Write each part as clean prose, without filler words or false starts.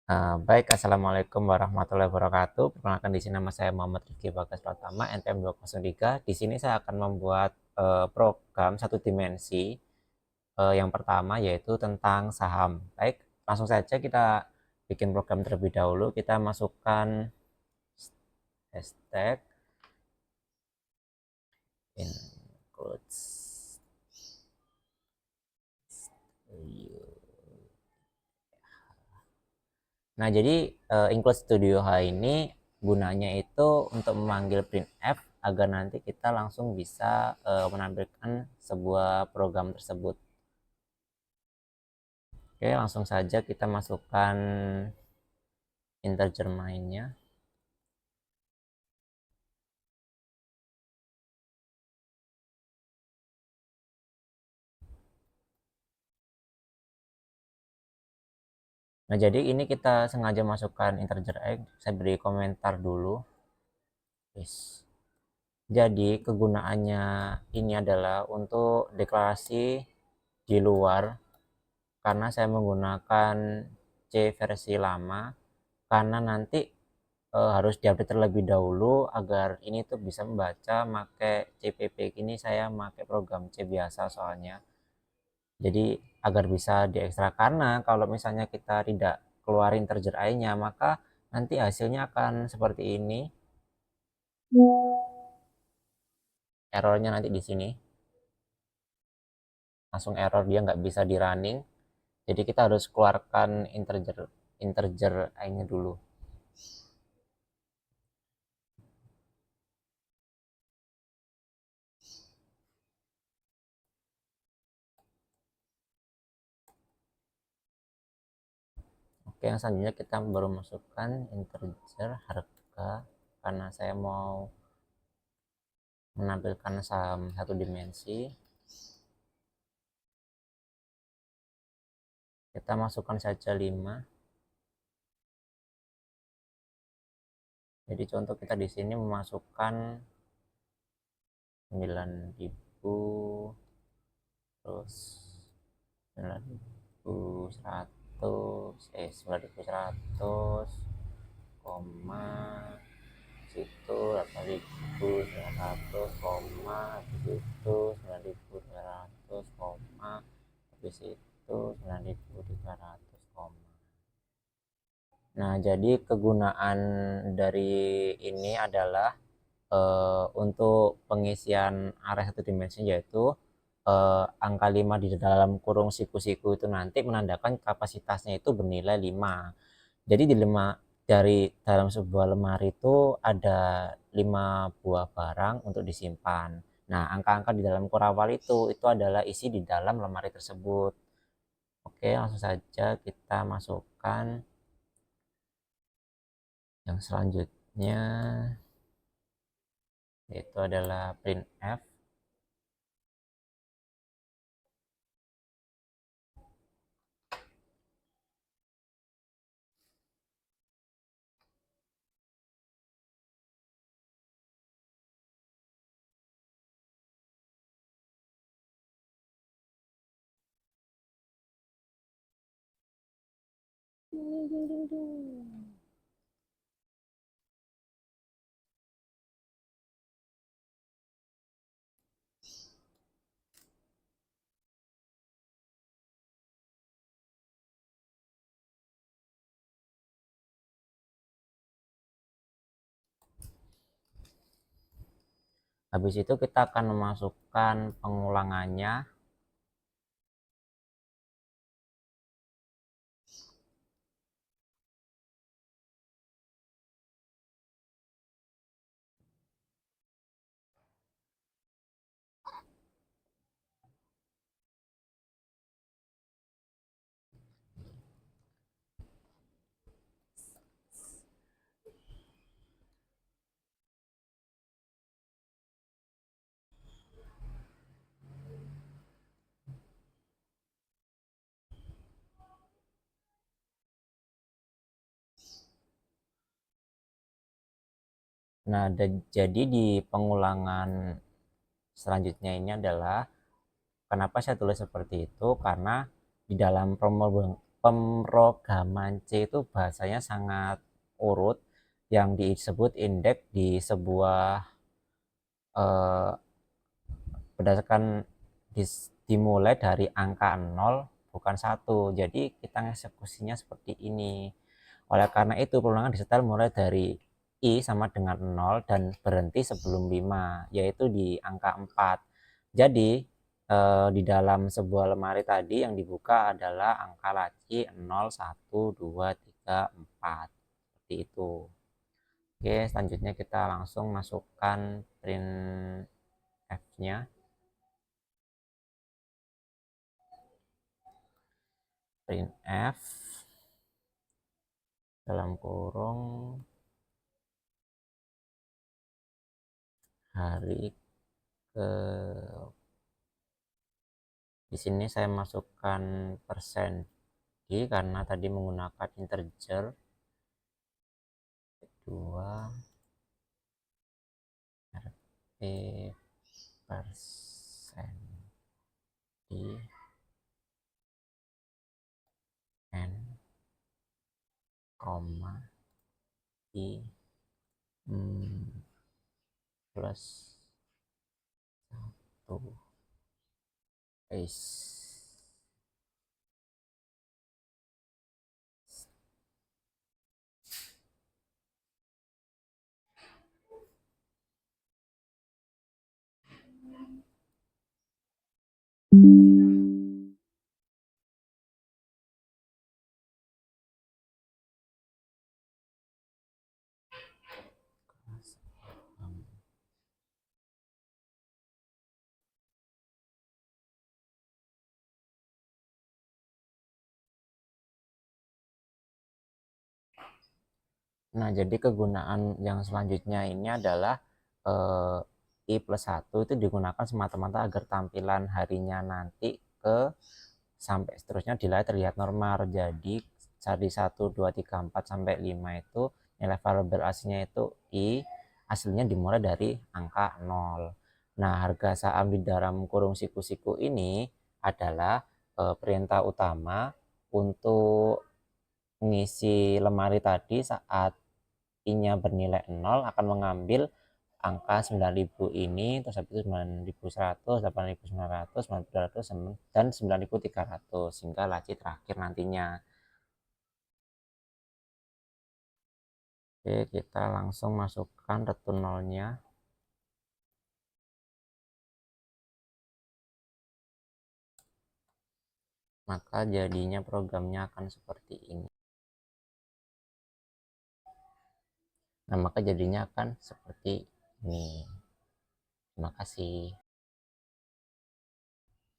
Baik, Assalamualaikum warahmatullahi wabarakatuh. Perkenalkan di sini nama saya Muhammad Rifki Bagas Pratama, NPM 203. Di sini saya akan membuat program satu dimensi. Yang pertama yaitu tentang saham. Baik, langsung saja kita bikin program terlebih dahulu. Kita masukkan hashtag includes. Nah, jadi Include Studio H ini gunanya itu untuk memanggil printf agar nanti kita langsung bisa menampilkan sebuah program tersebut. Oke, langsung saja kita masukkan integer mainnya. Nah, jadi ini kita sengaja masukkan integer x. Saya beri komentar dulu. Yes. Jadi kegunaannya ini adalah untuk deklarasi di luar, karena saya menggunakan C versi lama, karena nanti harus diupdate terlebih dahulu agar ini tuh bisa membaca pakai CPP. Ini saya pakai program C biasa soalnya, jadi agar bisa diekstrak, karena kalau misalnya kita tidak keluarin integer i-nya maka nanti hasilnya akan seperti ini. Errornya nanti di sini langsung error, dia nggak bisa di running. Jadi kita harus keluarkan integer integer i-nya dulu. Oke, yang selanjutnya kita baru masukkan integer harga, karena saya mau menampilkan saham satu dimensi. Kita masukkan saja 5. Jadi contoh kita di sini memasukkan 9.000, terus 9.100, koma situ 8.900, koma habis itu 9.200, koma habis itu 9.300, koma. Nah, jadi kegunaan dari ini adalah untuk pengisian area satu dimensi, yaitu angka 5 di dalam kurung siku-siku itu nanti menandakan kapasitasnya itu bernilai 5. Jadi dari dalam sebuah lemari itu ada 5 buah barang untuk disimpan. Nah, angka-angka di dalam kurawal itu adalah isi di dalam lemari tersebut. Oke, langsung saja kita masukkan yang selanjutnya, yaitu adalah printf. Habis itu kita akan memasukkan pengulangannya. Nah, jadi di pengulangan selanjutnya ini adalah, kenapa saya tulis seperti itu, karena di dalam pemrograman C itu bahasanya sangat urut, yang disebut indeks di sebuah eh, berdasarkan dimulai dari angka 0 bukan 1. Jadi kita eksekusinya seperti ini. Oleh karena itu pengulangan disetel mulai dari I sama dengan 0 dan berhenti sebelum 5, yaitu di angka 4. Jadi di dalam sebuah lemari tadi yang dibuka adalah angka laci 0, 1, 2, 3, 4. Seperti itu. Oke, selanjutnya kita langsung masukkan printf-nya. Printf dalam kurung hari ke, di sini saya masukkan persen d karena tadi menggunakan integer. Kedua rp persen d n koma i plus 1 is. Nah, jadi kegunaan yang selanjutnya ini adalah I plus 1 itu digunakan semata-mata agar tampilan harinya nanti ke sampai seterusnya terlihat normal. Jadi dari 1, 2, 3, 4 sampai 5 itu nilai variabel aslinya itu I, aslinya dimulai dari angka 0. Nah, harga saham di dalam kurung siku-siku ini adalah perintah utama untuk mengisi lemari tadi. Saat I-nya bernilai 0 akan mengambil angka 9.000 ini, terus habis itu 9.100, 8.900, 9.200 dan 9.300 hingga laci terakhir nantinya. Oke, kita langsung masukkan return 0-nya. Maka jadinya programnya akan seperti ini. Nah, maka jadinya akan seperti ini. Terima kasih.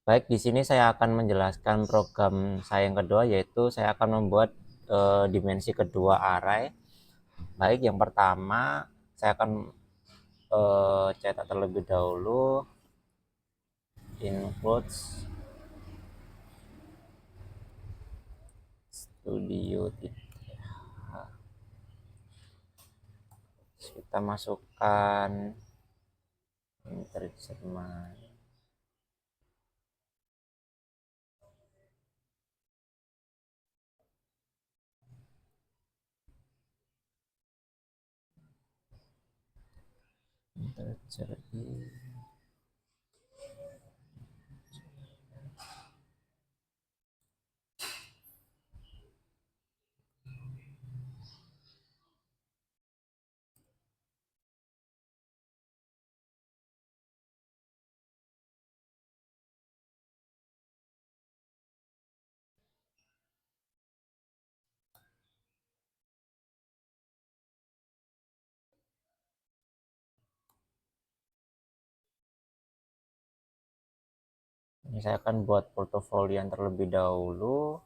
Baik, di sini saya akan menjelaskan program saya yang kedua, yaitu saya akan membuat dimensi kedua array. Baik, yang pertama saya akan cetak terlebih dahulu includes studio 3. Kita masukkan terjemahan. Terjadi ini saya akan buat portofolio yang terlebih dahulu.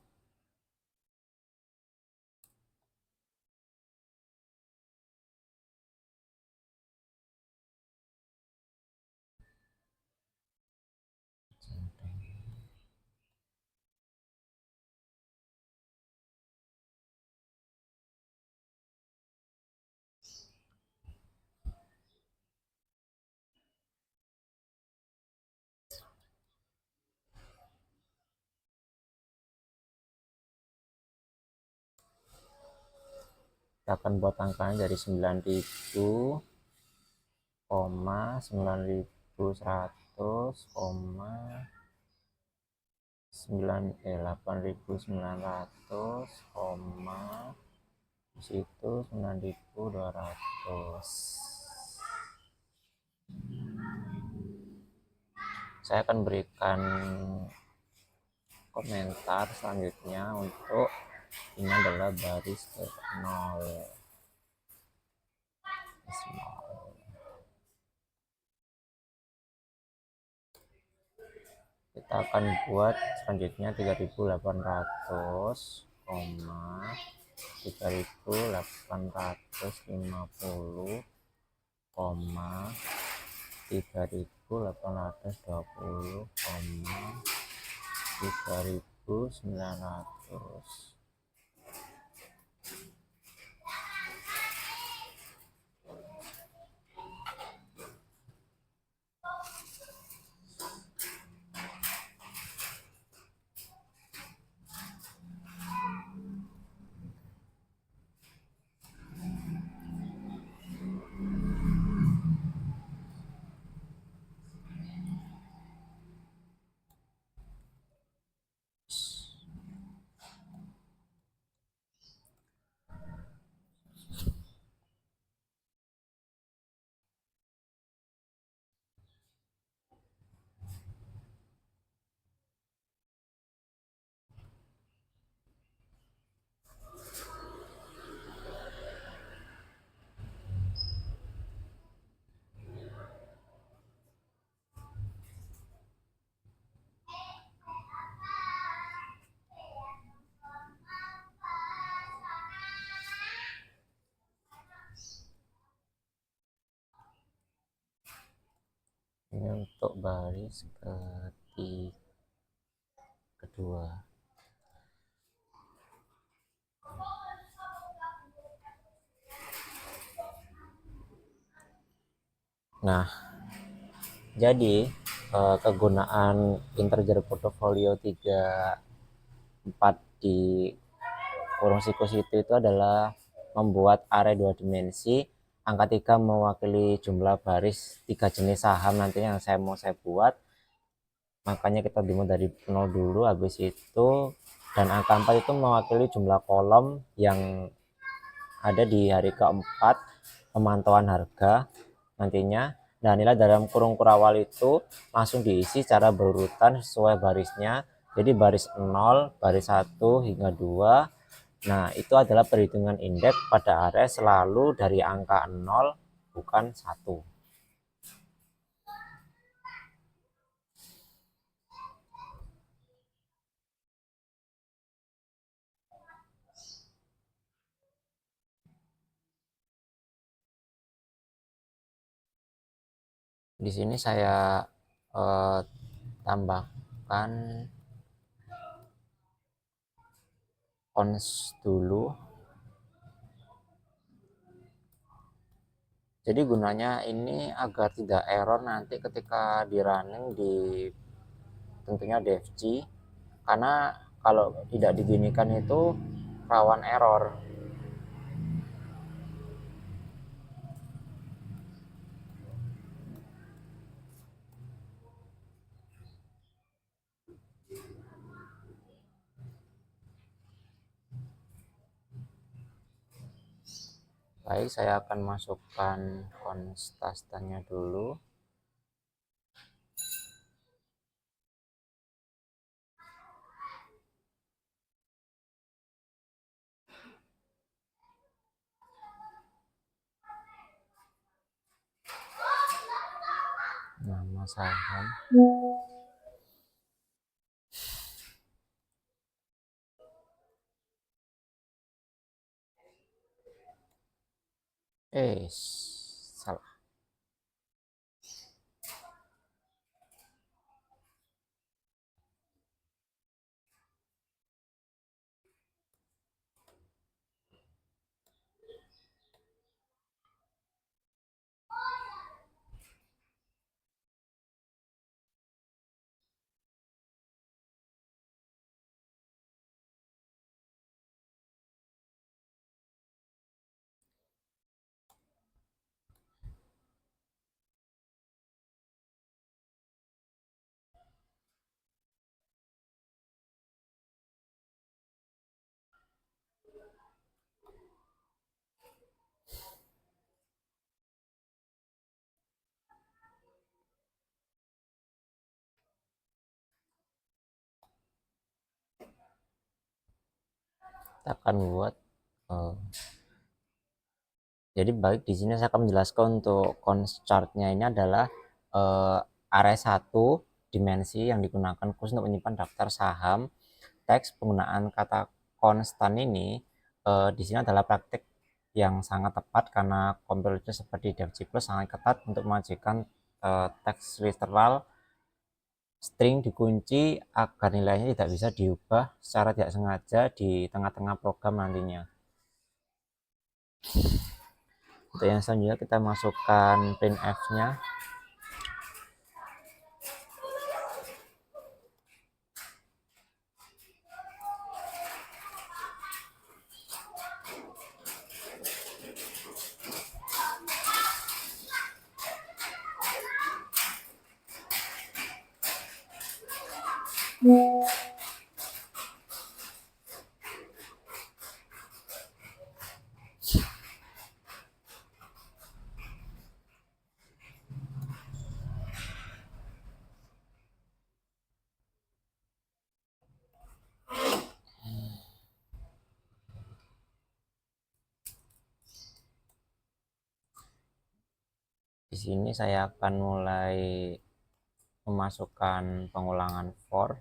kita akan buat angkanya dari 9.000, 9.100, 8.900, situ 9.200. Saya akan berikan komentar selanjutnya untuk ini adalah baris ke 0. Kita akan buat selanjutnya 3.800, 3.850, 3.820, 3.900. Ini untuk baris kedua. Nah, jadi kegunaan integer portofolio 34 di kurung sikus itu adalah membuat array 2 dimensi. Angka 3 mewakili jumlah baris 3 jenis saham nantinya yang saya buat. Makanya kita dimulai dari 0 dulu, habis itu dan angka 4 itu mewakili jumlah kolom yang ada di hari keempat pemantauan harga nantinya. Dan nilai dalam kurung kurawal itu langsung diisi secara berurutan sesuai barisnya. Jadi baris 0, baris 1 hingga 2. Nah, itu adalah perhitungan indeks pada array selalu dari angka 0 bukan 1. Di sini saya tambahkan const dulu. Jadi gunanya ini agar tidak error nanti ketika di running di tentunya devg, karena kalau tidak diginikan itu rawan error. Baik, saya akan masukkan konstannya dulu. Nama saham. Salah. kita akan buat jadi baik di sini saya akan menjelaskan untuk cons chartnya ini adalah area 1 dimensi yang digunakan khusus untuk menyimpan daftar saham. Teks penggunaan kata konstan ini di sini adalah praktik yang sangat tepat karena kompiler seperti DevC Plus sangat ketat untuk mengajukan teks literal string dikunci agar nilainya tidak bisa diubah secara tidak sengaja di tengah-tengah program nantinya. Untuk yang selanjutnya kita masukkan printf-nya. Di sini saya akan mulai memasukkan pengulangan for.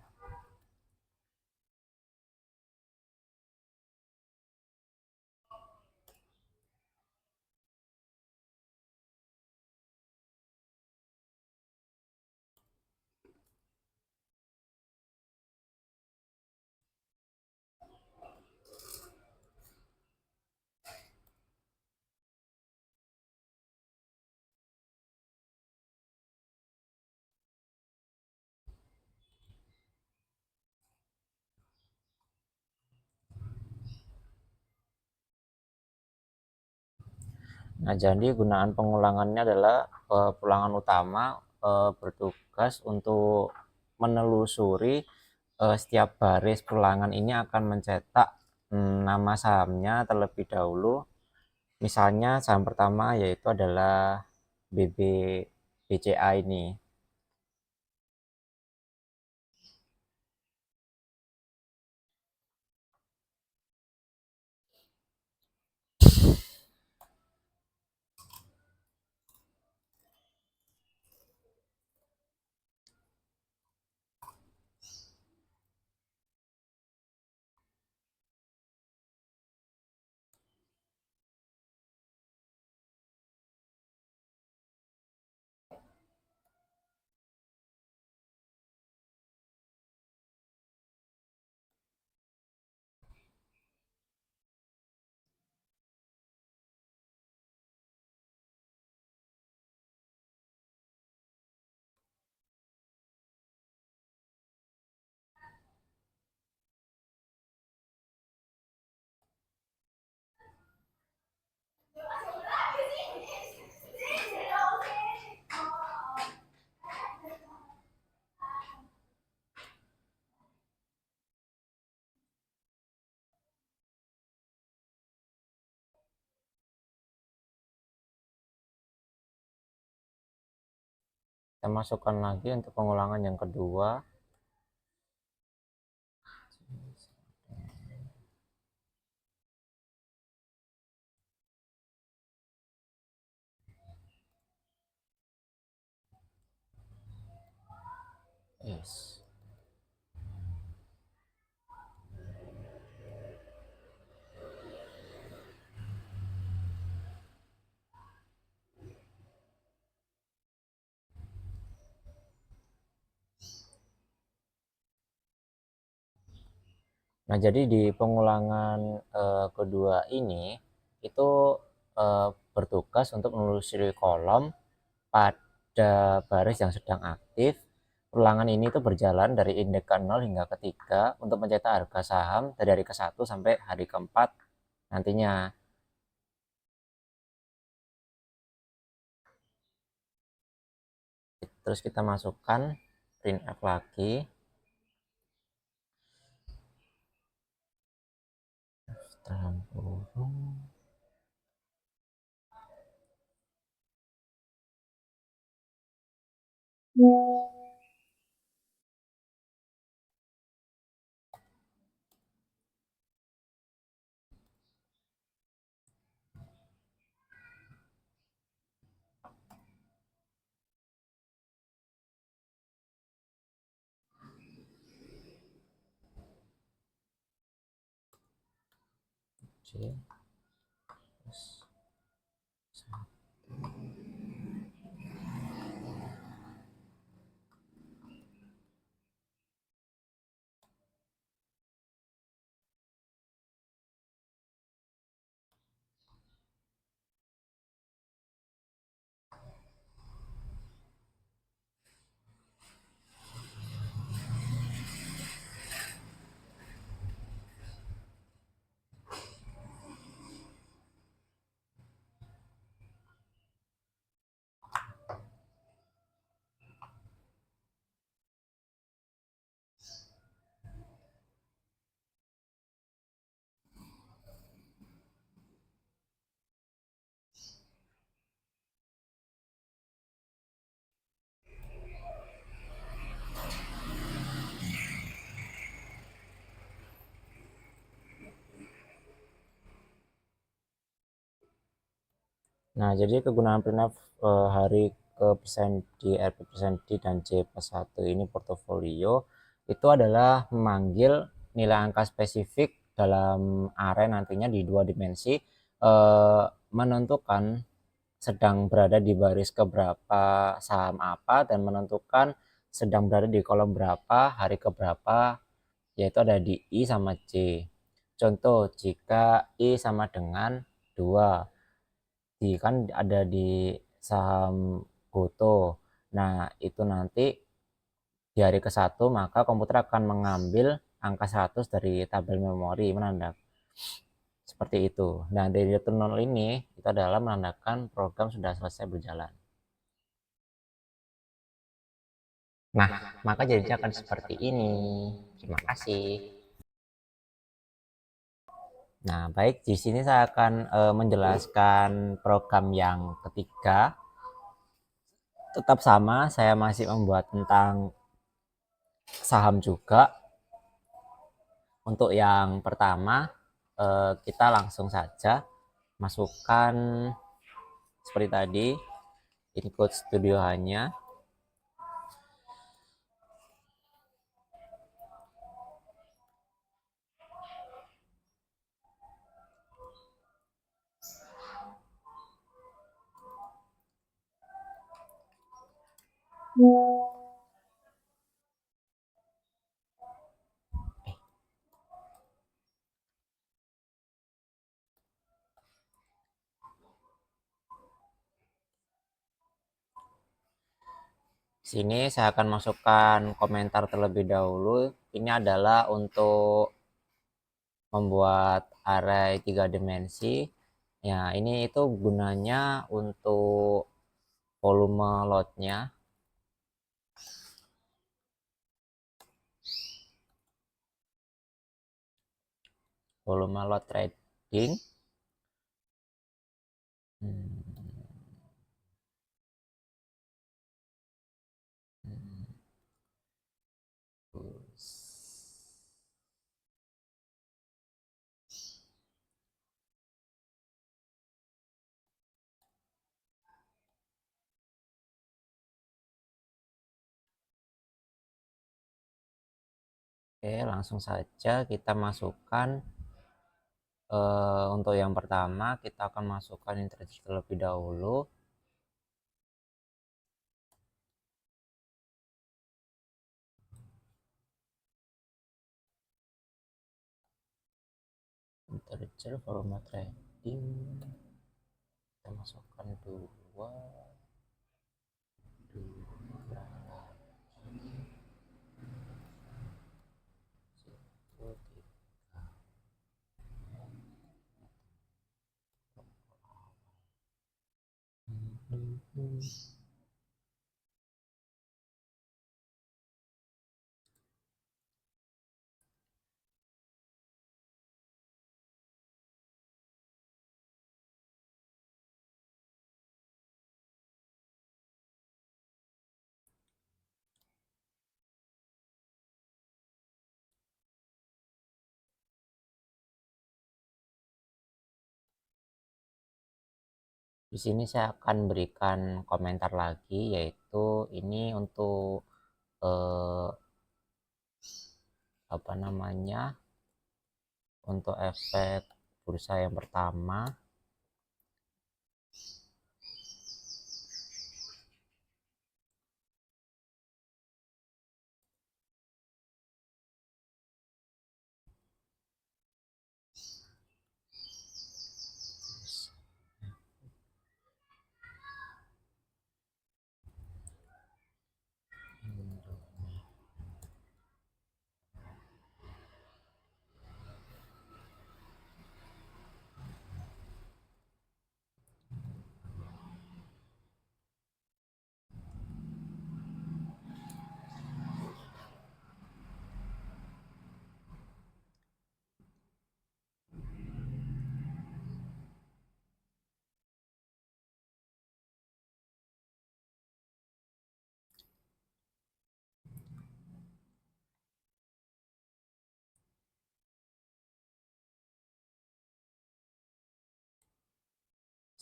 Nah, jadi gunaan pengulangannya adalah pengulangan utama bertugas untuk menelusuri setiap baris perulangan ini akan mencetak nama sahamnya terlebih dahulu. Misalnya saham pertama yaitu adalah BCA ini. Kita masukkan lagi untuk pengulangan yang kedua. Yes. Nah, jadi di pengulangan kedua ini itu bertugas untuk menelusuri kolom pada baris yang sedang aktif. Ulangan ini itu berjalan dari indeks ke 0 hingga ke 3 untuk mencetak harga saham dari hari ke-1 sampai hari ke-4 nantinya. Terus kita masukkan printf lagi. Dalam kurung. plus 1. Nah, jadi kegunaan printf hari ke persen di, RP persen D, dan C plus 1 ini portofolio itu adalah memanggil nilai angka spesifik dalam array nantinya di 2 dimensi, menentukan sedang berada di baris keberapa saham apa, dan menentukan sedang berada di kolom berapa, hari keberapa, yaitu ada di I sama J. Contoh, jika I sama dengan 2, kan ada di saham Goto. Nah, itu nanti di hari ke-1 maka komputer akan mengambil angka 100 dari tabel memori menandakan seperti itu. Nah, dari return 0 ini itu adalah menandakan program sudah selesai berjalan. Nah, maka jadinya akan seperti ini. Terima kasih. Nah, baik, di sini saya akan menjelaskan program yang ketiga. Tetap sama, saya masih membuat tentang saham juga. Untuk yang pertama, kita langsung saja masukkan seperti tadi, input studio hanya. Sini saya akan masukkan komentar terlebih dahulu. Ini adalah untuk membuat array 3 dimensi. Ya, ini itu gunanya untuk volume loadnya. Volume load trading. Oke, langsung saja kita masukkan. Untuk yang pertama kita akan masukkan integer terlebih dahulu. Integer volume trading kita masukkan 2 Di sini saya akan berikan komentar lagi, yaitu ini untuk apa namanya, untuk efek bursa yang pertama.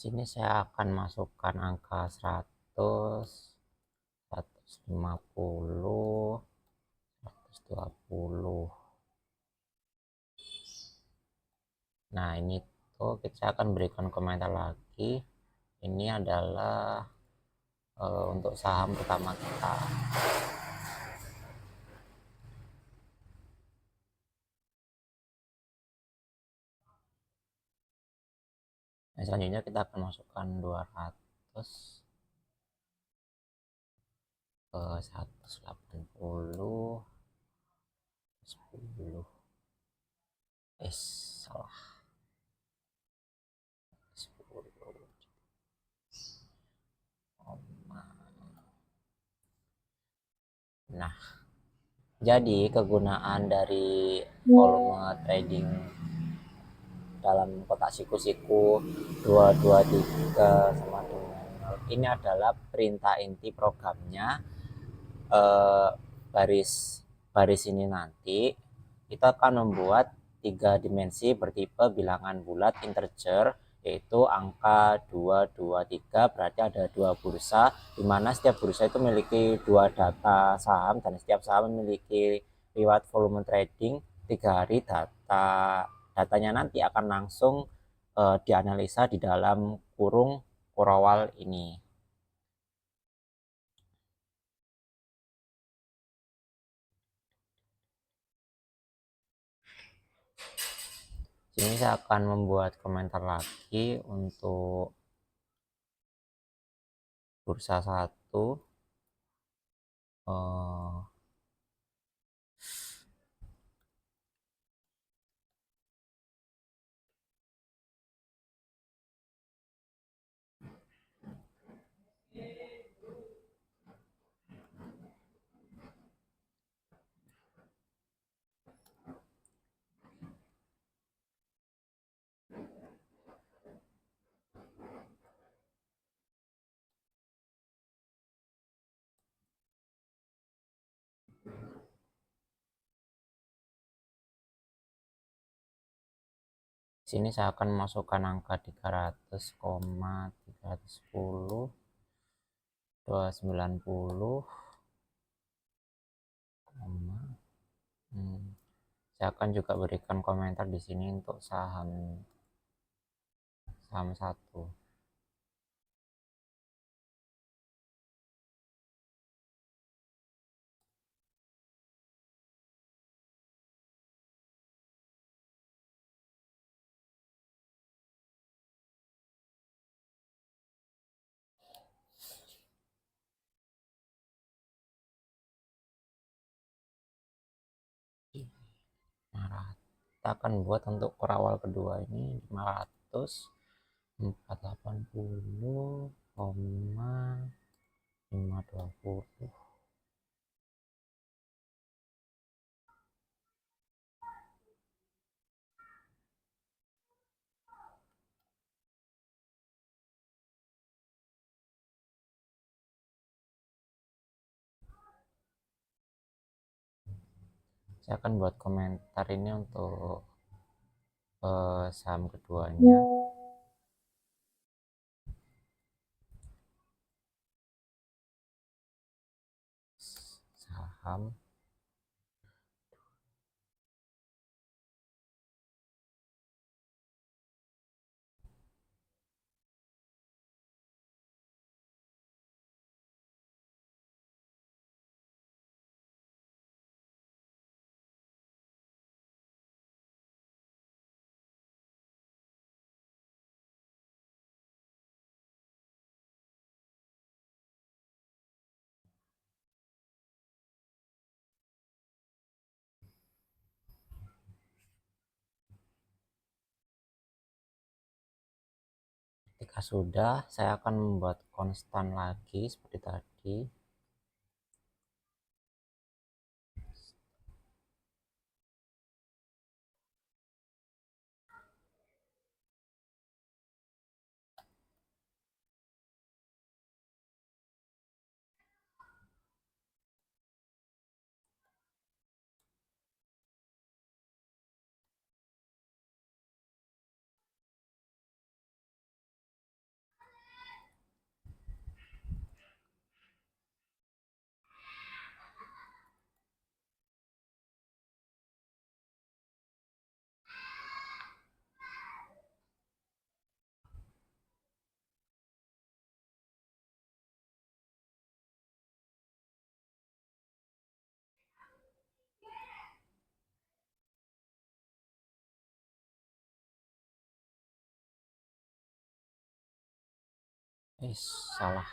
Sini saya akan masukkan angka 100, 150, 120. Nah, ini tuh kita akan berikan komentar lagi. Ini adalah untuk saham pertama kita. Nah, selanjutnya kita akan masukkan 200 ke 180, 10. Salah. 10. Nah, jadi kegunaan dari volume trading dalam kotak siku-siku 223 sama dengan 0 ini adalah perintah inti programnya. Baris ini nanti kita akan membuat 3 dimensi bertipe bilangan bulat integer, yaitu angka 223. Berarti ada 2 bursa, di mana setiap bursa itu memiliki 2 data saham dan setiap saham memiliki riwayat volume trading 3 hari. Datanya nanti akan langsung dianalisa di dalam kurung kurawal ini. Sini saya akan membuat komentar lagi untuk bursa 1. Sini saya akan masukkan angka 300, 310, 290, saya akan juga berikan komentar di sini untuk saham 1. Kita akan buat untuk kurawal kedua ini 500, 480, 520. Saya akan buat komentar ini untuk saham keduanya. Saham Ketika sudah, saya akan membuat konstan lagi seperti tadi. Salah.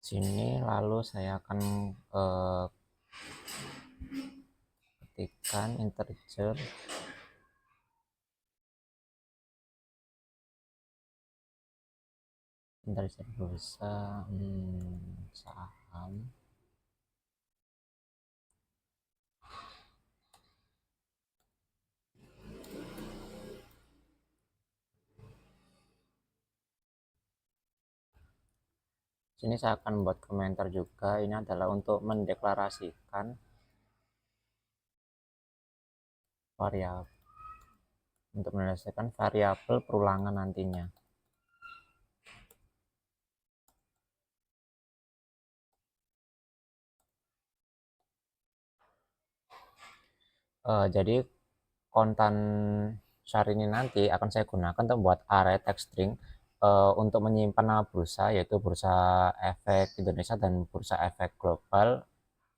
Sini lalu saya akan ketikkan integer bursa saham. Sini saya akan buat komentar juga. Ini adalah untuk mendeklarasikan variabel, untuk menyelesaikan variabel perulangan nantinya. Jadi kontan char ini nanti akan saya gunakan untuk buat array text string untuk menyimpan nama bursa, yaitu Bursa Efek Indonesia dan Bursa Efek Global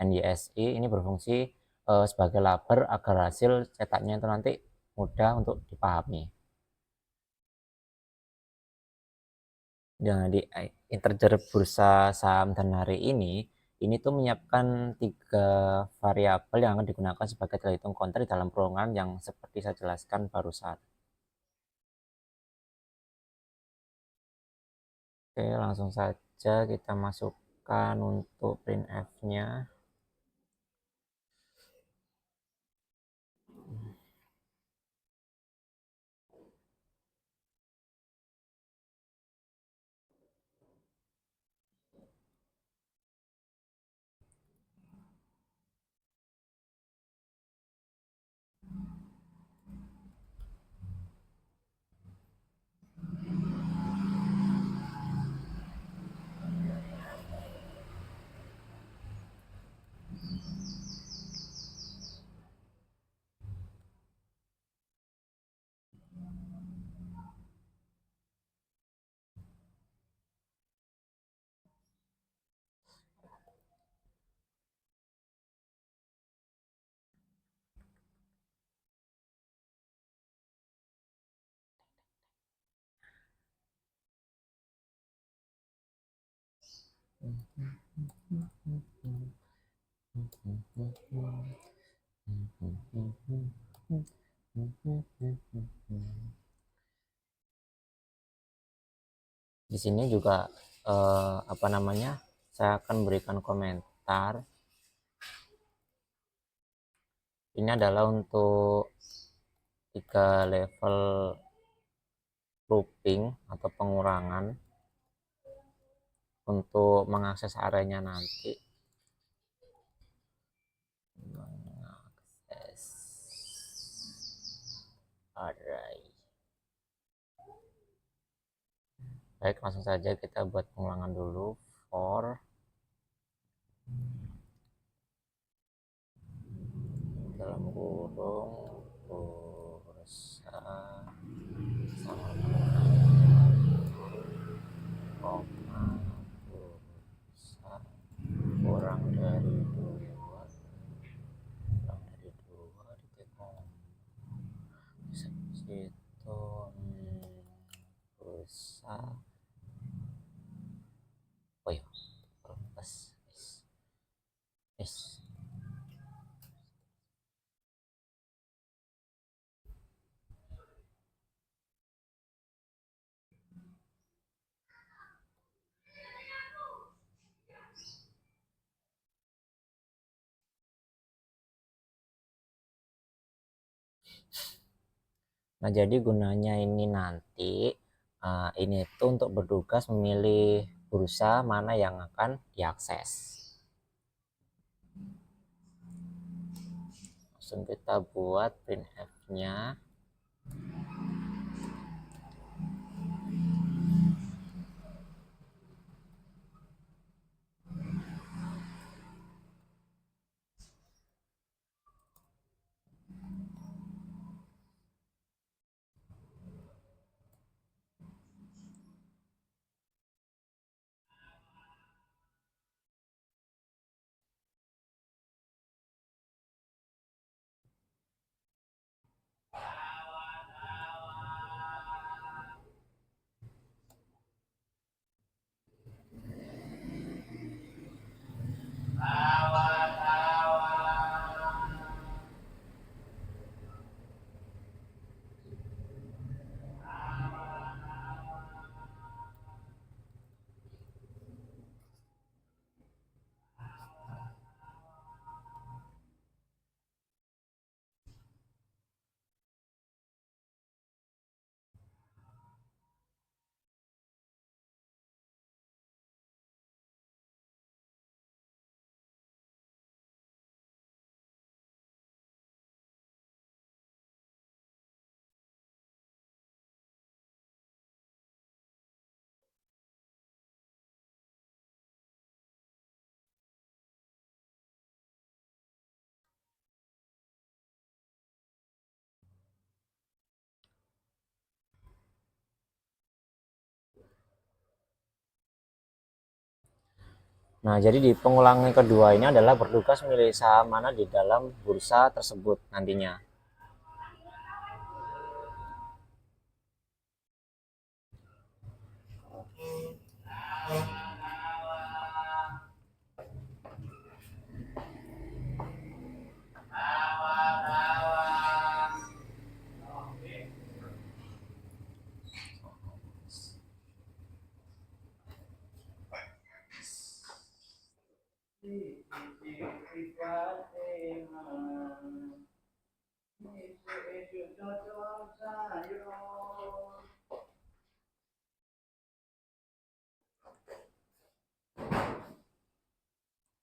NYSE. Ini berfungsi sebagai label agar hasil cetaknya itu nanti mudah untuk dipahami. Nah, di integer bursa saham dan hari ini tuh menyiapkan 3 variabel yang akan digunakan sebagai daya hitung counter di dalam perulangan yang seperti saya jelaskan barusan. Oke, langsung saja kita masukkan untuk printf-nya. Di sini juga saya akan berikan komentar. Ini adalah untuk 3 level looping atau pengurangan untuk mengakses arenya nanti. Mengakses array. Baik, langsung saja kita buat pengulangan dulu. For dalam kurung bursa sama koma pulsa. Oh ya, plus S. Nah, jadi gunanya ini nanti ini tuh untuk bertugas memilih bursa mana yang akan diakses. Langsung kita buat printf-nya. Nah, jadi di pengulangan kedua ini adalah bertugas memilih saham mana di dalam bursa tersebut nantinya.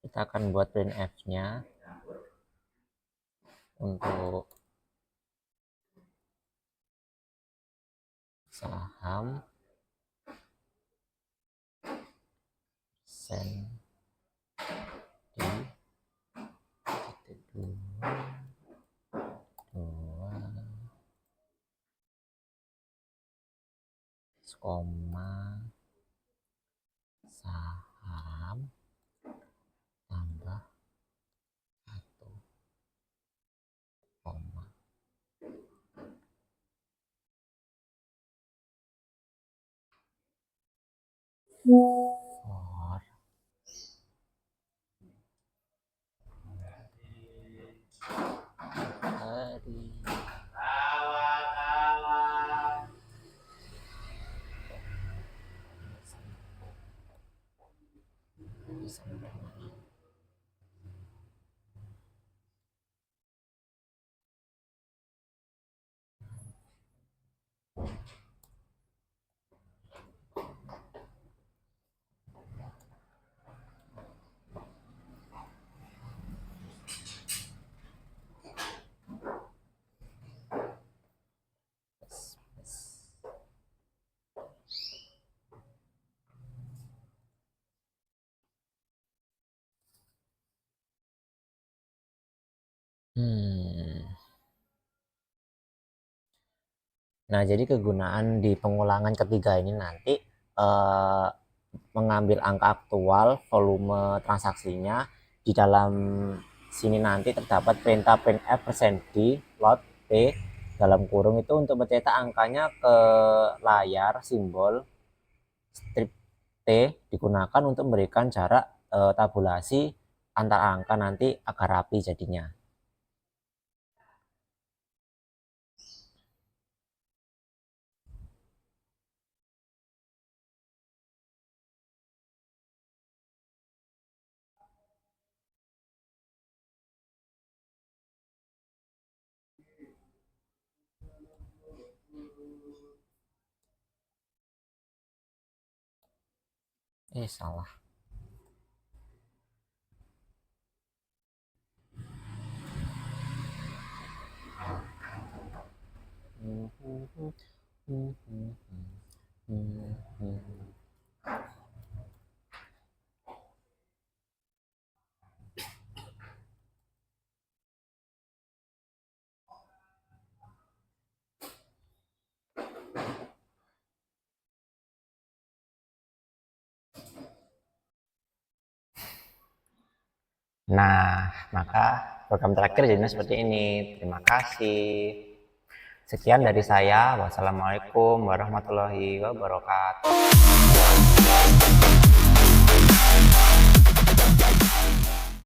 Kita akan buat printf-nya untuk saham sen di dua koma saham tambah 1 koma. For hari Nah, jadi kegunaan di pengulangan ketiga ini nanti mengambil angka aktual volume transaksinya. Di dalam sini nanti terdapat perintah printf %d lot p dalam kurung itu untuk mencetak angkanya ke layar simbol strip T digunakan untuk memberikan jarak tabulasi antar angka nanti agar rapi jadinya. Salah. Nah, maka program terakhir jadinya seperti ini. Terima kasih. Sekian dari saya. Wassalamualaikum warahmatullahi wabarakatuh.